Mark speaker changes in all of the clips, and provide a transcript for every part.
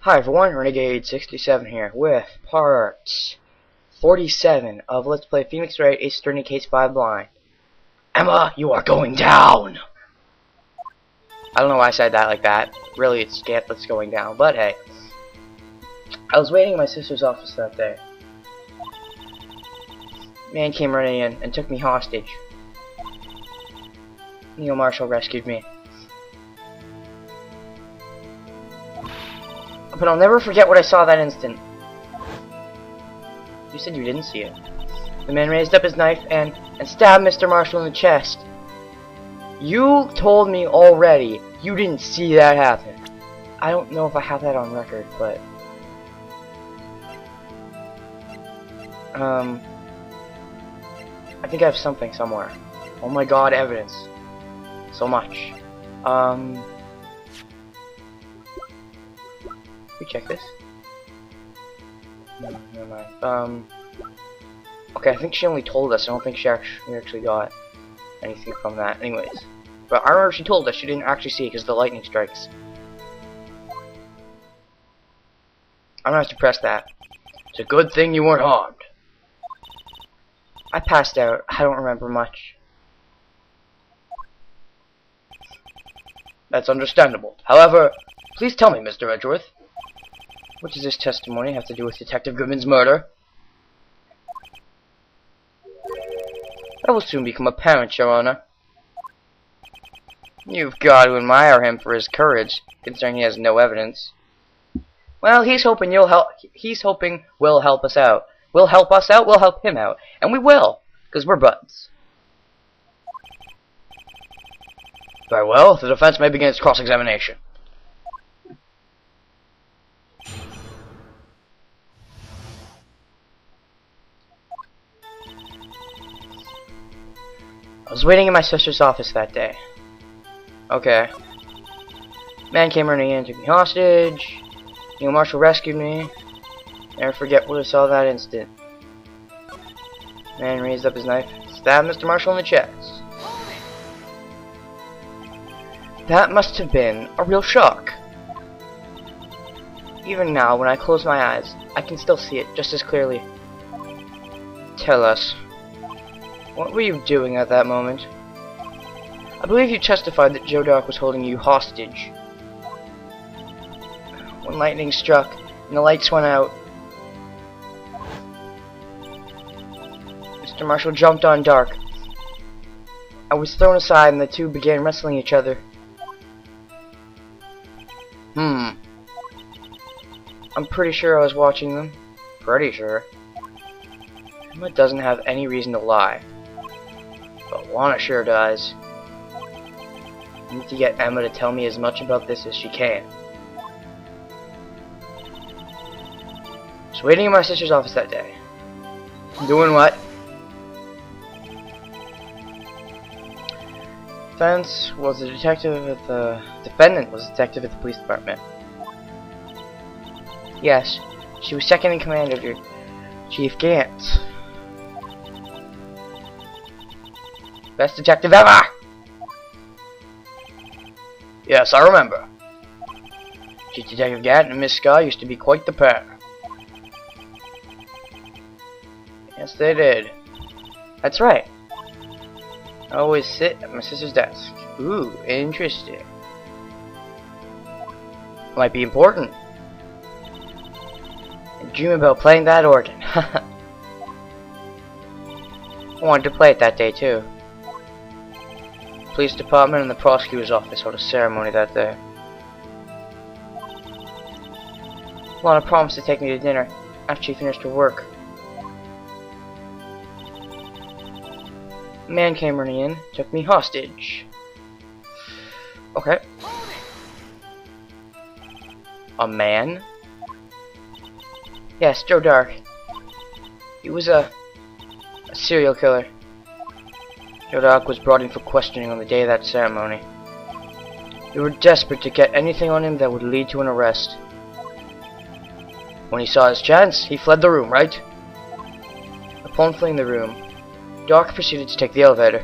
Speaker 1: Hi everyone, Renegade 67 here with part 47 of Let's Play Phoenix Wright Ace Attorney Case 5 Blind. Emma, you are going down! I don't know why I said that like that. Really, it's Scantless going down, but hey. I was waiting in my sister's office that day. Man came running in and took me hostage. Neil Marshall rescued me. But I'll never forget what I saw that instant. You said you didn't see it. The man raised up his knife and stabbed Mr. Marshall in the chest. You told me already you didn't see that happen. I don't know if I have that on record, but I think I have something somewhere. Oh my god, evidence. So much. We check this? No, never mind. Okay, I think she only told us. I don't think we actually got anything from that. Anyways. But I remember she told us she didn't actually see it because the lightning strikes. I'm gonna have to press that. It's a good thing you weren't harmed. I passed out. I don't remember much. That's understandable. However, please tell me, Mr. Edgeworth. What does this testimony have to do with Detective Goodman's murder? That will soon become apparent, Your Honor. You've got to admire him for his courage, considering he has no evidence. Well, he's hoping we'll help us out. We'll help us out, we'll help him out. And we will, because we're buds. Very well, the defense may begin its cross-examination. I was waiting in my sister's office that day. Okay. Man came running in and took me hostage. Neil Marshall rescued me. Never forget what I saw that instant. Man raised up his knife, stabbed Mr. Marshall in the chest. That must have been a real shock. Even now, when I close my eyes, I can still see it just as clearly. Tell us. What were you doing at that moment? I believe you testified that Joe Dark was holding you hostage. When lightning struck and the lights went out, Mr. Marshall jumped on Dark. I was thrown aside and the two began wrestling each other. I'm pretty sure I was watching them. Pretty sure. Emma doesn't have any reason to lie. But Lana sure does. I need to get Emma to tell me as much about this as she can. I was waiting in my sister's office that day. Doing what? Defendant was a detective at the police department. Yes, she was second in command under Chief Gantz. Best detective ever! Yes, I remember. Chief Detective Gant and Miss Scott used to be quite the pair. Yes, they did. That's right. I always sit at my sister's desk. Ooh, interesting. Might be important. I dream about playing that organ. I wanted to play it that day too. Police department and the prosecutor's office held a ceremony that day. Lana promised to take me to dinner after she finished her work. A man came running in, took me hostage. Okay. A man? Yes, Joe Dark. He was a serial killer. Joe Dark was brought in for questioning on the day of that ceremony. We were desperate to get anything on him that would lead to an arrest. When he saw his chance, he fled the room, right? Upon fleeing the room, Dark proceeded to take the elevator.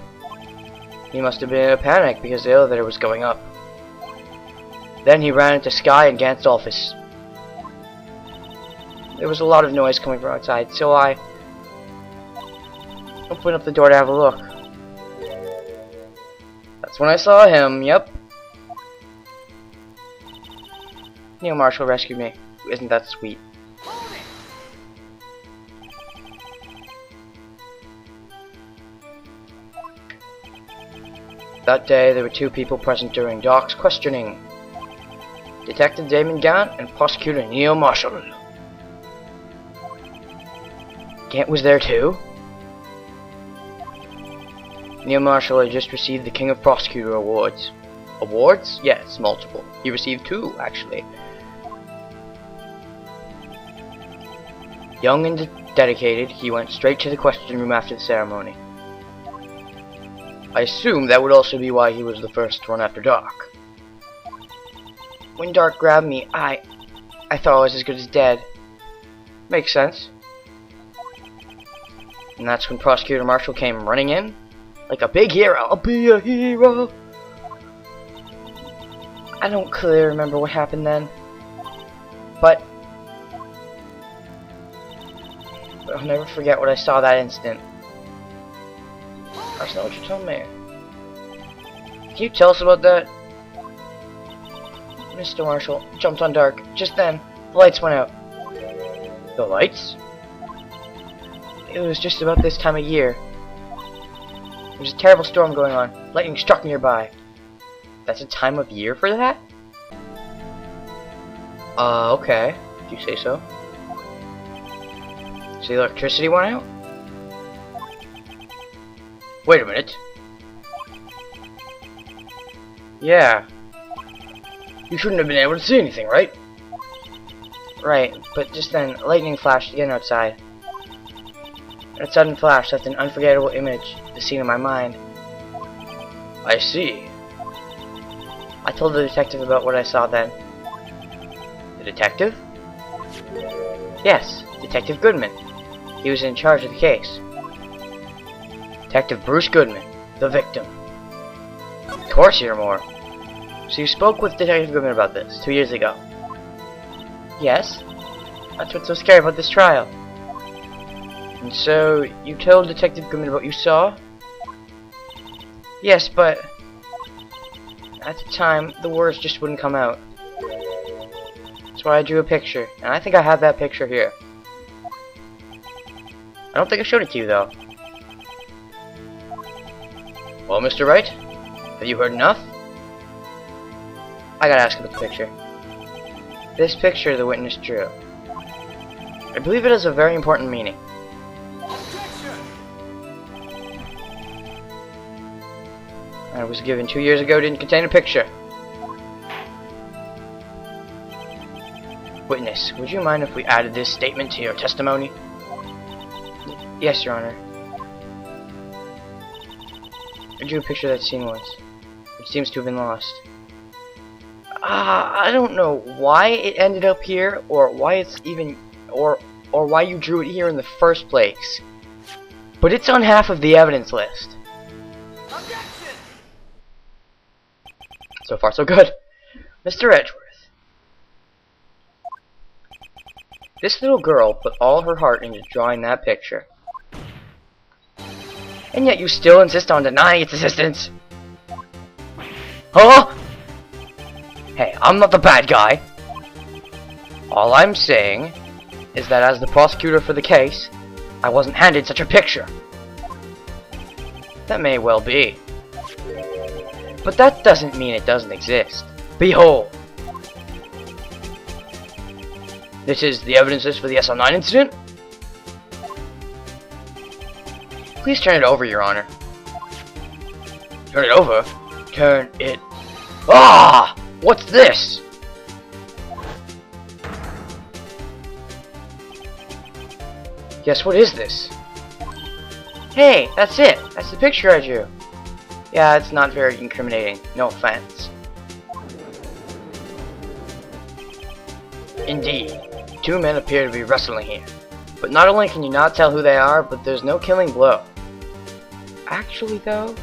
Speaker 1: He must have been in a panic because the elevator was going up. Then he ran into Sky and Gant's office. there was a lot of noise coming from outside, so I opened up the door to have a look. That's when I saw him, yep. Neil Marshall rescued me. Isn't that sweet? That day, there were two people present during Doc's questioning. Detective Damon Gant and Prosecutor Neil Marshall. Gant was there too? Neil Marshall had just received the King of Prosecutor Awards. Awards? Yes, multiple. He received 2, actually. Young and dedicated, he went straight to the question room after the ceremony. I assume that would also be why he was the first to run after Doc. When Doc grabbed me, I thought I was as good as dead. Makes sense. And that's when Prosecutor Marshall came running in. Like a big hero. I'll be a hero. I don't clearly remember what happened then. But I'll never forget what I saw that instant. That's not what you told me. Can you tell us about that? Mr. Marshall jumped on Dark. Just then, the lights went out. The lights? It was just about this time of year. There was a terrible storm going on. Lightning struck nearby. That's a time of year for that? Okay. If you say so. So the electricity went out? Wait a minute. Yeah. You shouldn't have been able to see anything, right? Right, but just then, lightning flashed again outside. And a sudden flash left an unforgettable image, the scene in my mind. I see. I told the detective about what I saw then. The detective? Yes, Detective Goodman. He was in charge of the case. Detective Bruce Goodman, the victim. Of course you're more. So you spoke with Detective Goodman about this 2 years ago? Yes. That's what's so scary about this trial. And so, you told Detective Goodman about what you saw? Yes, but at the time, the words just wouldn't come out. That's why I drew a picture, and I think I have that picture here. I don't think I showed it to you, though. Well, Mr. Wright, have you heard enough? I gotta ask about the picture. This picture the witness drew. I believe it has a very important meaning. I was given 2 years ago, didn't contain a picture. Witness, would you mind if we added this statement to your testimony? Yes, Your Honor. I drew a picture of that scene once. It seems to have been lost. I don't know why it ended up here, or why it's even, or why you drew it here in the first place. But it's on half of the evidence list. Objection! So far, so good. Mr. Edgeworth. This little girl put all her heart into drawing that picture. And yet you still insist on denying its existence. Huh? Hey, I'm not the bad guy. All I'm saying is that as the prosecutor for the case, I wasn't handed such a picture. That may well be. But that doesn't mean it doesn't exist. Behold. This is the evidence list for the SL9 incident. Please turn it over, Your Honor. Turn it over? Turn it... Ah! What's this? Guess what is this? Hey, that's it. That's the picture I drew. Yeah, it's not very incriminating. No offense. Indeed. Two men appear to be wrestling here. But not only can you not tell who they are, but there's no killing blow. Actually though...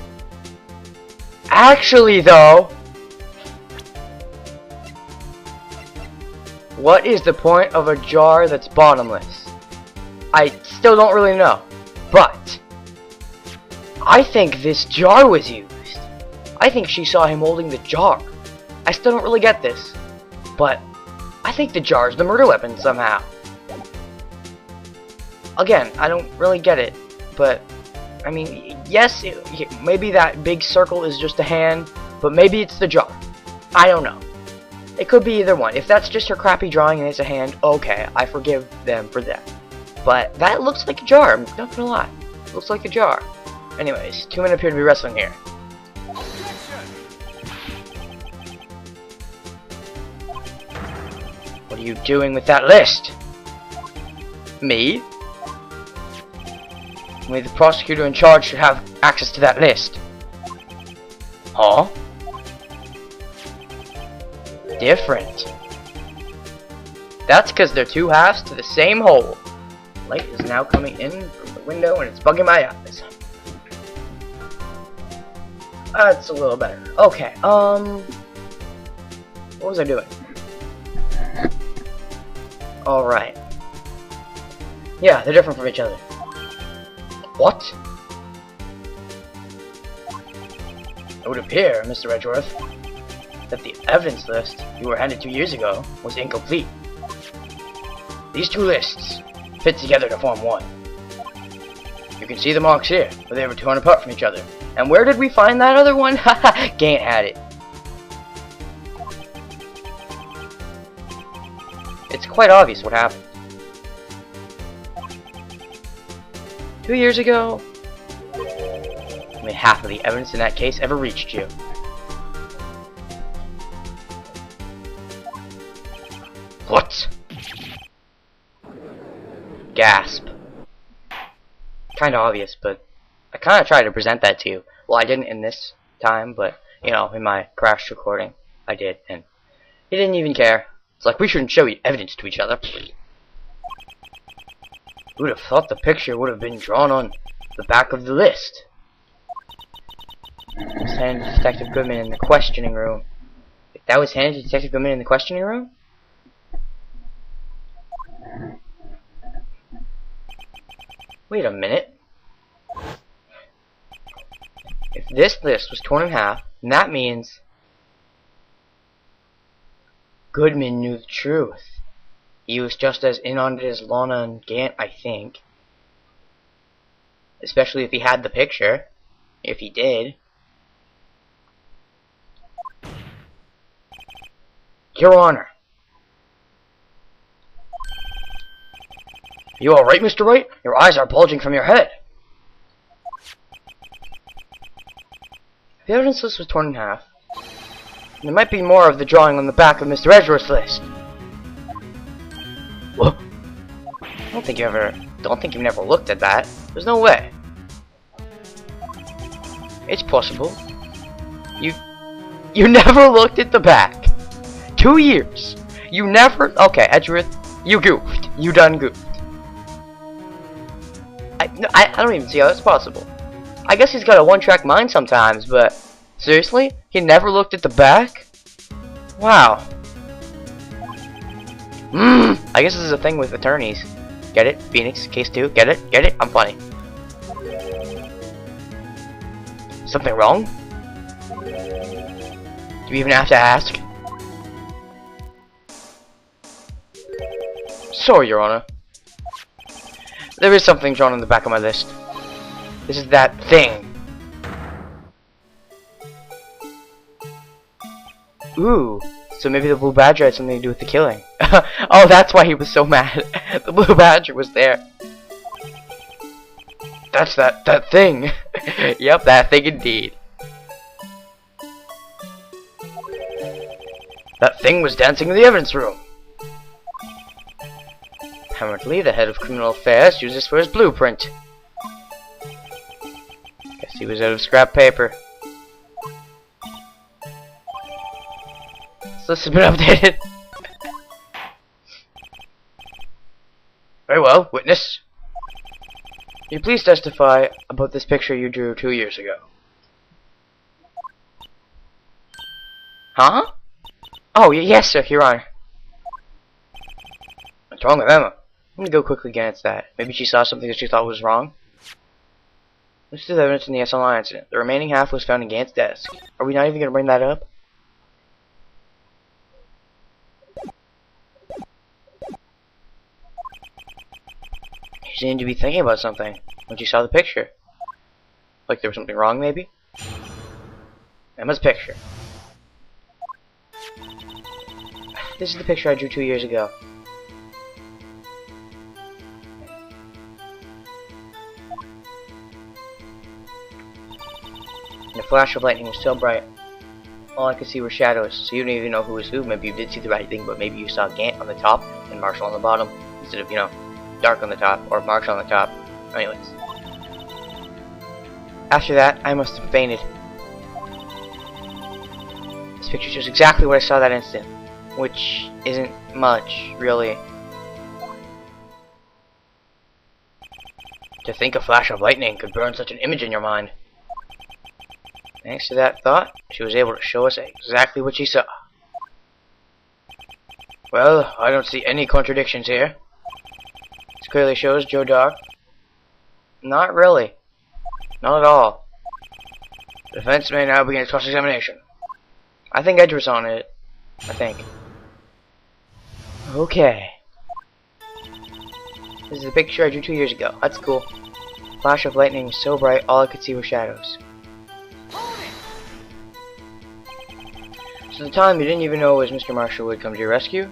Speaker 1: What is the point of a jar that's bottomless? I still don't really know. But I think this jar was used. I think she saw him holding the jar. I still don't really get this. But I think the jar is the murder weapon somehow. Again, I don't really get it. But, I mean, yes, maybe that big circle is just a hand. But maybe it's the jar. I don't know. It could be either one. If that's just her crappy drawing and it's a hand, okay, I forgive them for that. But that looks like a jar, I'm not gonna lie. It looks like a jar. Anyways, 2 men appear to be wrestling here. What are you doing with that list? Me? Only the prosecutor in charge should have access to that list. Huh? Different. That's because they're two halves to the same whole. Light is now coming in from the window and it's bugging my eyes. That's a little better. Okay, what was I doing? Alright. Yeah, they're different from each other. What? It would appear, Mr. Edgeworth, that the evidence list you were handed 2 years ago was incomplete. These two lists fit together to form one. You can see the marks here, where they were torn apart from each other. And where did we find that other one? Haha, Gant had it. It's quite obvious what happened. 2 years ago, only half of the evidence in that case ever reached you. What? Gasp. Kinda obvious, but I kinda tried to present that to you. Well, I didn't in this time, but, you know, in my crashed recording, I did, and he didn't even care. It's like, we shouldn't show evidence to each other. Who would have thought the picture would have been drawn on the back of the list? It was handed to Detective Goodman in the questioning room. If that was handed to Detective Goodman in the questioning room? Wait a minute. If this list was torn in half, then that means Goodman knew the truth. He was just as in on it as Lana and Gant, I think. Especially if he had the picture. If he did. Your Honor. You alright, Mr. Wright? Your eyes are bulging from your head. The evidence list was torn in half. There might be more of the drawing on the back of Mr. Edgeworth's list. What? I don't think you've never looked at that. There's no way. It's possible. You never looked at the back. 2 years. You never. Okay, Edgeworth, you goofed. You done goofed. I don't even see how that's possible. I guess he's got a one-track mind sometimes, but seriously? He never looked at the back? Wow. I guess this is a thing with attorneys. Get it? Phoenix, case 2, get it? Get it? I'm funny. Something wrong? Do you even have to ask? Sorry, Your Honor. There is something drawn on the back of my list. This is that thing. Ooh, so maybe the Blue Badger had something to do with the killing. Oh, that's why he was so mad. The Blue Badger was there. That's that thing. Yep, that thing indeed. That thing was dancing in the evidence room. Apparently, the head of criminal affairs used this for his blueprint. Guess he was out of scrap paper. So this has been updated. Very well, witness. Can you please testify about this picture you drew 2 years ago? Huh? Oh, yes, sir, Your Honor. What's wrong with Emma? I'm gonna go quickly glance that. Maybe she saw something that she thought was wrong. This is evidence in the SLI incident. The remaining half was found in Gant's desk. Are we not even gonna bring that up? She seemed to be thinking about something when she saw the picture. Like there was something wrong, maybe? Emma's picture. This is the picture I drew 2 years ago. And the flash of lightning was so bright, all I could see were shadows, so you didn't even know who was who. Maybe you did see the right thing, but maybe you saw Gant on the top and Marshall on the bottom, instead of, you know, Dark on the top, or Marshall on the top. Anyways. After that, I must have fainted. This picture shows exactly what I saw that instant, which isn't much, really. To think a flash of lightning could burn such an image in your mind. Thanks to that thought, she was able to show us exactly what she saw. Well, I don't see any contradictions here. This clearly shows Joe Dark. Not really. Not at all. The defense may now begin its cross-examination. I think Edge was on it. I think. Okay. This is a picture I drew 2 years ago. That's cool. Flash of lightning was so bright, all I could see were shadows. So at the time, you didn't even know it was Mr. Marshall would come to your rescue?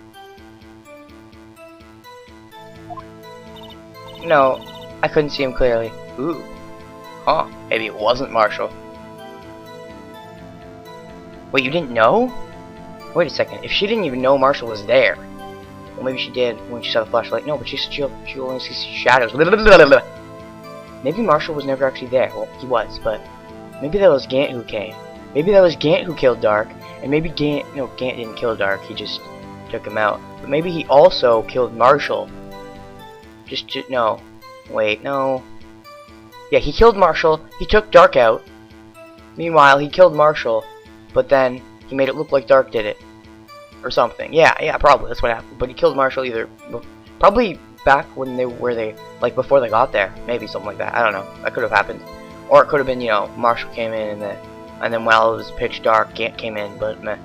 Speaker 1: No, I couldn't see him clearly. Ooh. Huh, maybe it wasn't Marshall. Wait, you didn't know? Wait a second, if she didn't even know Marshall was there. Well, maybe she did when she saw the flashlight. No, but she said she only sees shadows. Maybe Marshall was never actually there. Well, he was, but maybe that was Gant who came. Maybe that was Gant who killed Dark, and maybe Gant didn't kill Dark, he just took him out. But maybe he also killed Marshall. No. Wait, no. Yeah, he killed Marshall, he took Dark out. Meanwhile, he killed Marshall, but then he made it look like Dark did it. Or something. Yeah, probably, that's what happened. But he killed Marshall either, probably back when like before they got there. Maybe something like that, I don't know. That could have happened. Or it could have been, you know, Marshall came in and then while it was pitch dark, Gant came in, but meh.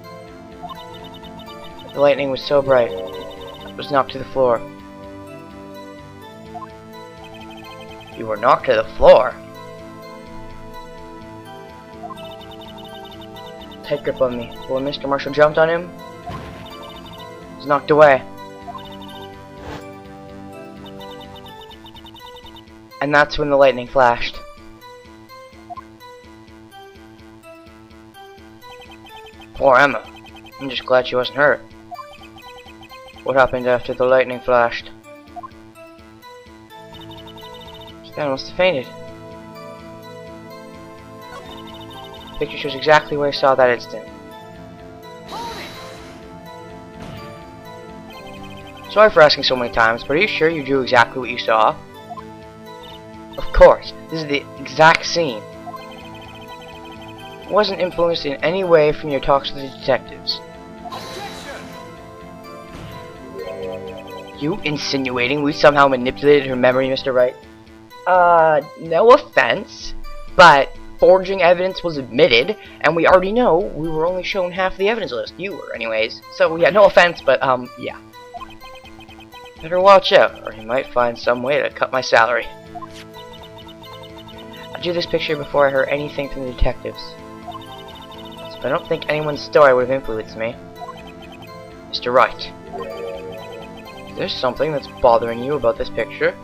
Speaker 1: The lightning was so bright, it was knocked to the floor. You were knocked to the floor? Tight grip on me. Well, when Mr. Marshall jumped on him, he was knocked away. And that's when the lightning flashed. Poor Emma. I'm just glad she wasn't hurt. What happened after the lightning flashed? She must have fainted. The picture shows exactly what I saw that instant. Sorry for asking so many times, but are you sure you drew exactly what you saw? Of course, this is the exact scene. It wasn't influenced in any way from your talks with the detectives. You insinuating we somehow manipulated her memory, Mr. Wright? No offense, but forging evidence was admitted, and we already know we were only shown half the evidence list. You were, anyways. So, yeah, no offense, but, yeah. Better watch out, or he might find some way to cut my salary. I drew this picture before I heard anything from the detectives. So I don't think anyone's story would have influenced me. Mr. Wright. There's something that's bothering you about this picture.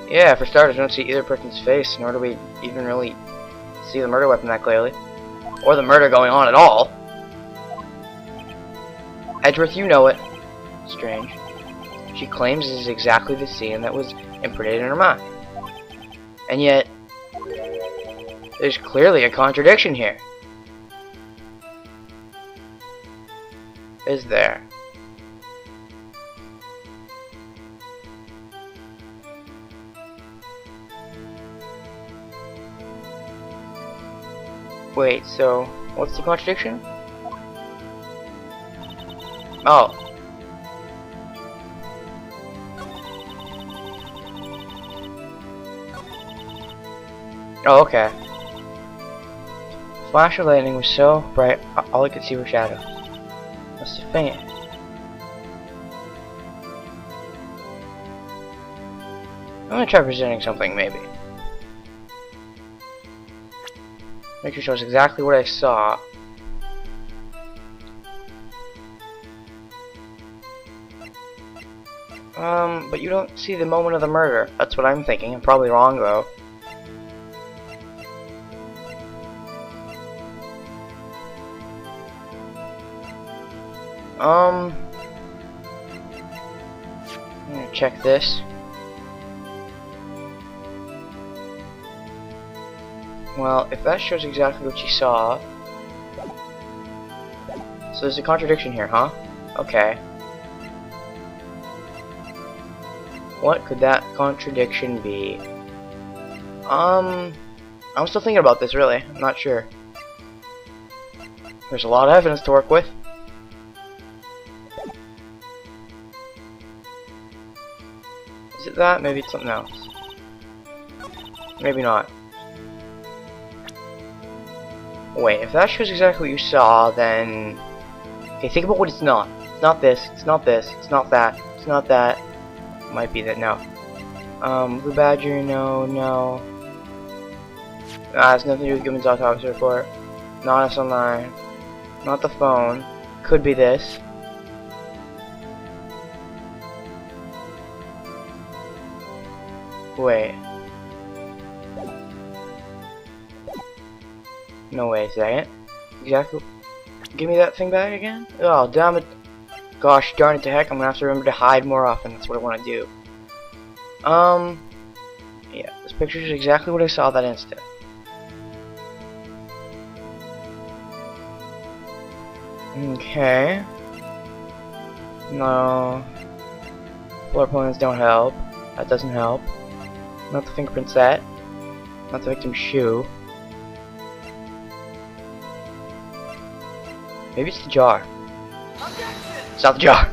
Speaker 1: Yeah, for starters, I don't see either person's face, nor do we even really see the murder weapon that clearly. Or the murder going on at all. Edgeworth, you know it. Strange. She claims this is exactly the scene that was imprinted in her mind. And yet, there's clearly a contradiction here. Is there? Wait, so what's the contradiction? Oh. Oh, okay. Flash of lightning was so bright, all I could see were shadows. Must have fainted. I'm gonna try presenting something, maybe. Picture shows exactly what I saw. But you don't see the moment of the murder. That's what I'm thinking. I'm probably wrong, though. I'm gonna check this. Well, if that shows exactly what you saw... So there's a contradiction here, huh? Okay. What could that contradiction be? I'm still thinking about this, really. I'm not sure. There's a lot of evidence to work with. Is it that? Maybe it's something else. Maybe not. Wait, if that shows exactly what you saw, then... Okay, think about what it's not. It's not this, it's not this, it's not that, it's not that. Might be that, no. Blue Badger, no, no. It's nothing to do with Goodman's autopsy report. Not us online. Not the phone. Could be this. Wait. No, wait a second. Exactly. Give me that thing back again? Oh, damn it. Gosh darn it to heck, I'm gonna have to remember to hide more often. That's what I want to do. Yeah, this picture is exactly what I saw that instant. Okay. No. Floor plans don't help. That doesn't help. Not the fingerprint set. Not the victim's shoe. Maybe it's the jar. It's not the jar.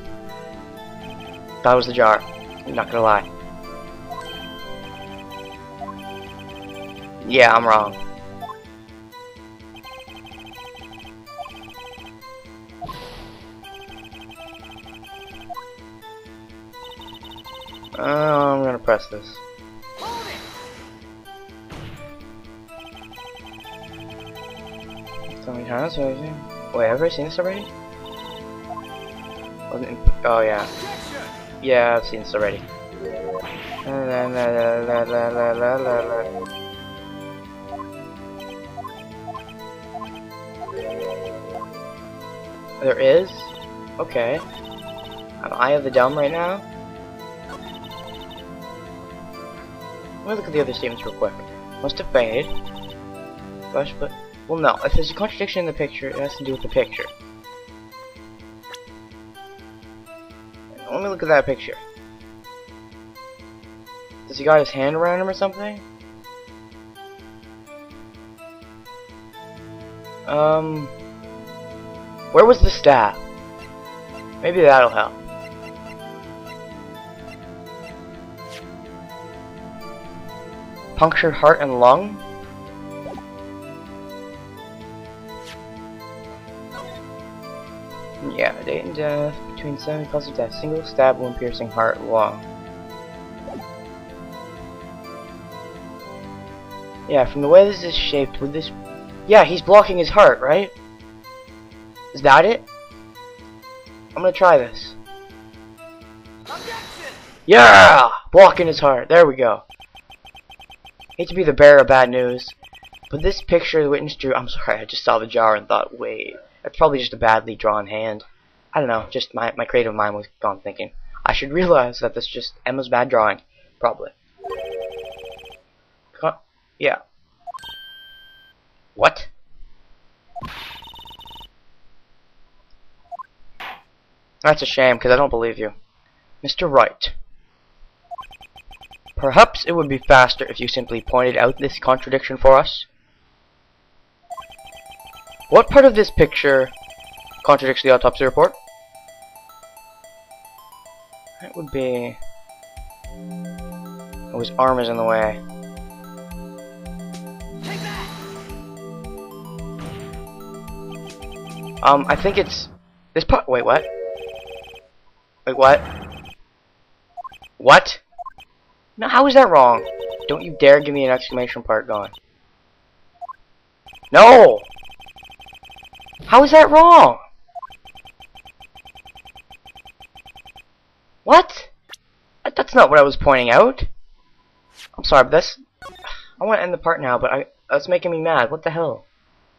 Speaker 1: Thought it was the jar. I'm not gonna lie. Yeah, I'm wrong. I'm gonna press this. So many times. Wait, have I seen this already? Wasn't it? Oh yeah. Yeah, I've seen this already. There is? Okay. Am I of the dumb right now? Let me look at the other statements real quick. Must have fainted. But well, no. If there's a contradiction in the picture, it has to do with the picture. Let me look at that picture. Does he got his hand around him or something? Where was the stab? Maybe that'll help. Punctured heart and lung? Yeah, date and death between 7 causes of death. Single stab wound piercing heart lung. Yeah, from the way this is shaped, with this... Yeah, he's blocking his heart, right? Is that it? I'm gonna try this. Yeah! Blocking his heart. There we go. Hate to be the bearer of bad news, but this picture the witness drew... I'm sorry, I just saw the jar and thought, wait, that's probably just a badly drawn hand. I don't know, just my creative mind was gone thinking. I should realize that that's just Emma's bad drawing. Probably. Yeah. What? That's a shame, because I don't believe you. Mr. Wright. Perhaps it would be faster if you simply pointed out this contradiction for us. What part of this picture contradicts the autopsy report? That would be... Oh, his arm is in the way. I think it's this part. Wait, what? Wait, what? What? No, how is that wrong? Don't you dare give me an exclamation part going. No! How is that wrong? What? That's not what I was pointing out. I'm sorry, but that's... I want to end the part now, but that's making me mad. What the hell?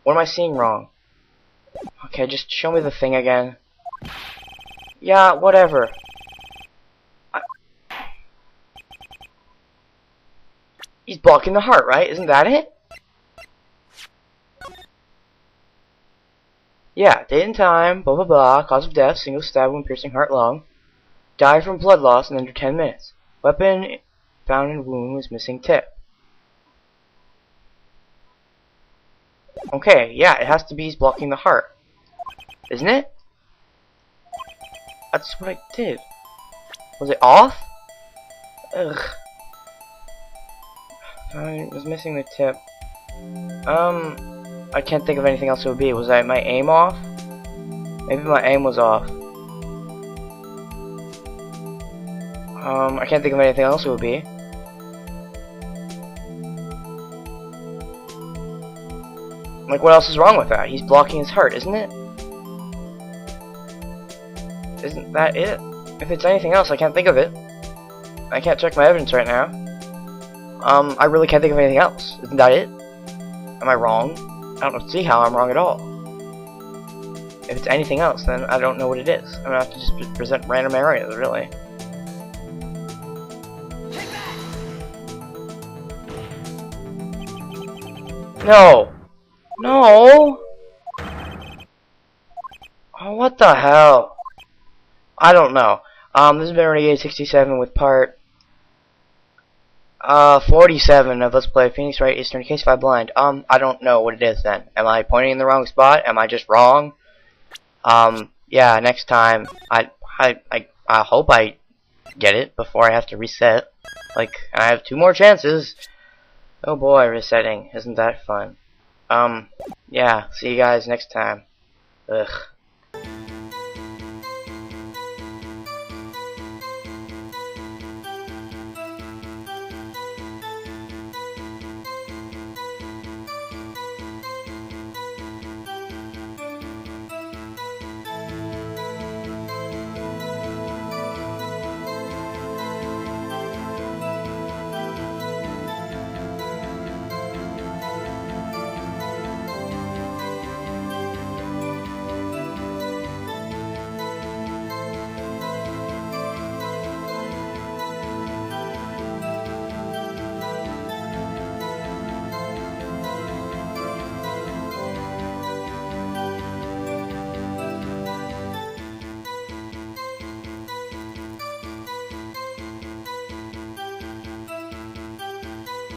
Speaker 1: What am I seeing wrong? Okay, just show me the thing again. Yeah, whatever. He's blocking the heart, right? Isn't that it? Yeah, date and time, blah blah blah, cause of death, single stab wound piercing heart lung. Die from blood loss in under 10 minutes. Weapon found in wound was missing tip. Okay, yeah, it has to be he's blocking the heart. Isn't it? That's what I did. Was it off? Ugh. I was missing the tip. I can't think of anything else it would be. Was my aim off? Maybe my aim was off. I can't think of anything else it would be. Like, what else is wrong with that? He's blocking his heart, isn't it? Isn't that it? If it's anything else, I can't think of it. I can't check my evidence right now. I really can't think of anything else. Isn't that it? Am I wrong? I don't see how I'm wrong at all. If it's anything else, then I don't know what it is. I'm gonna have to just present random areas, really. No! No! Oh, what the hell? I don't know. This has been Renegade 67 with part 47 of Let's Play Phoenix Wright Eastern Case 5 Blind. I don't know what it is then. Am I pointing in the wrong spot? Am I just wrong? Yeah, next time I hope I get it before I have to reset. Like, I have 2 more chances. Oh boy, resetting. Isn't that fun? Yeah, see you guys next time. Ugh.